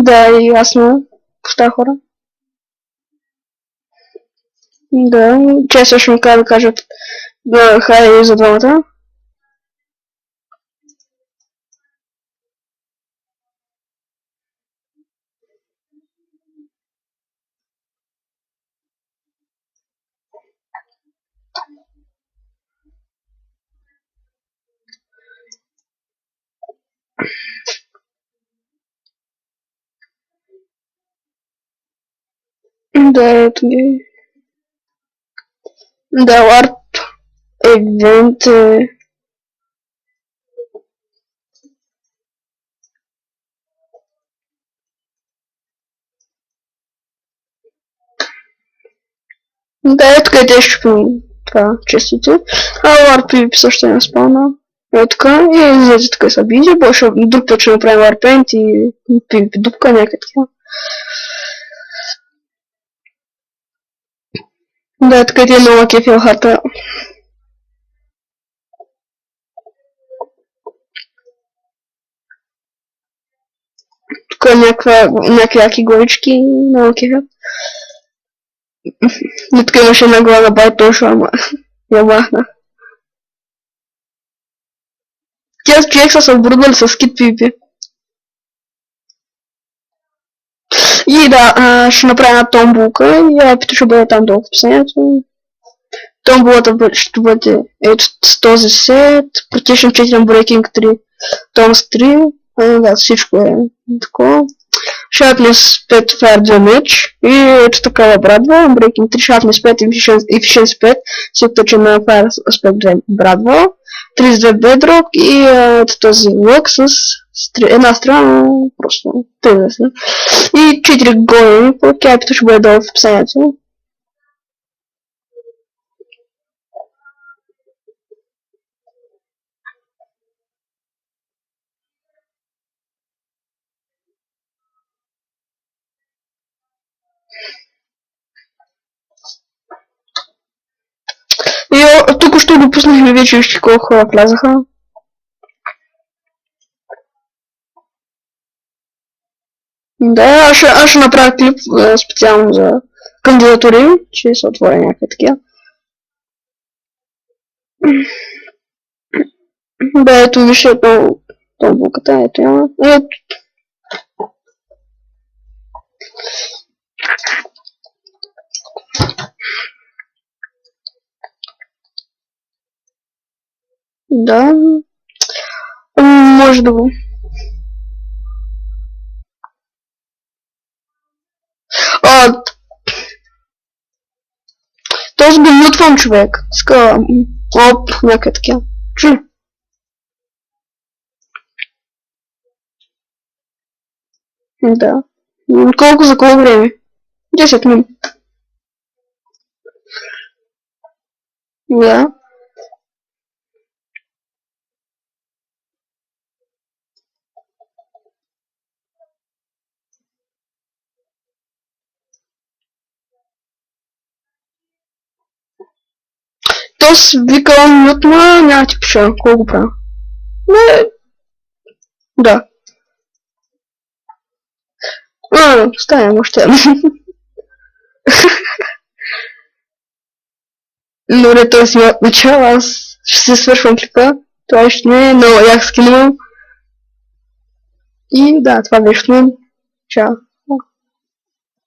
Да, ясно. Пуста хора. Да, често ще ми кажат да хай за двамата. Да, ето ги. Да, ларп евент е... Да, ето къде ще щупим това честите. А ларп и също не спална. Ето така. И излезе така събитие. Больше друг път ще направим ларпент и дупка някъде такива. Да, така ти е много кефил харта. Тук е някакви яки главички, много кефил. Но тук имаше една глава бай точно, ама я махна. Тя с човек са се обрудвали с скит PvP. И да, ще направя една томбулка и опита ще бъде там долу в описанието. Томбулата ще бъде с този сет, Protection 4, Breaking 3, Toms 3, да, всичко е такова. Sharpness 5, Fire 2 меч и ето такава брадва, Breaking 3, Sharpness 5, Efficiency 5, си оттъчен на Fire Aspect 2 брадва, 32 Bedrock и ето този лък с една страна, просто 30. И 4 големи, по капито ще бъде долу в описанието. И тук ще го пуснахме вече вижте колко хора влязаха. Да, аз ще направя клип специално за кандидатури, че се отворя някакви такива. Да, ето вижте томбулката, ето я. Ето. Да. Може да го. Този го мютвам, човек. Иска... Оп, някъде такива. Чу. Да. Колко за колко време? 10 минути. Да. Тос вика мютна, няма ти пиша. Колко правя? Не. Да. Ставям още едно. Добре, той си от начало, аз ще се свършвам клипа. Това ще не е много як скинувам. И да, това беше от мен. Чао.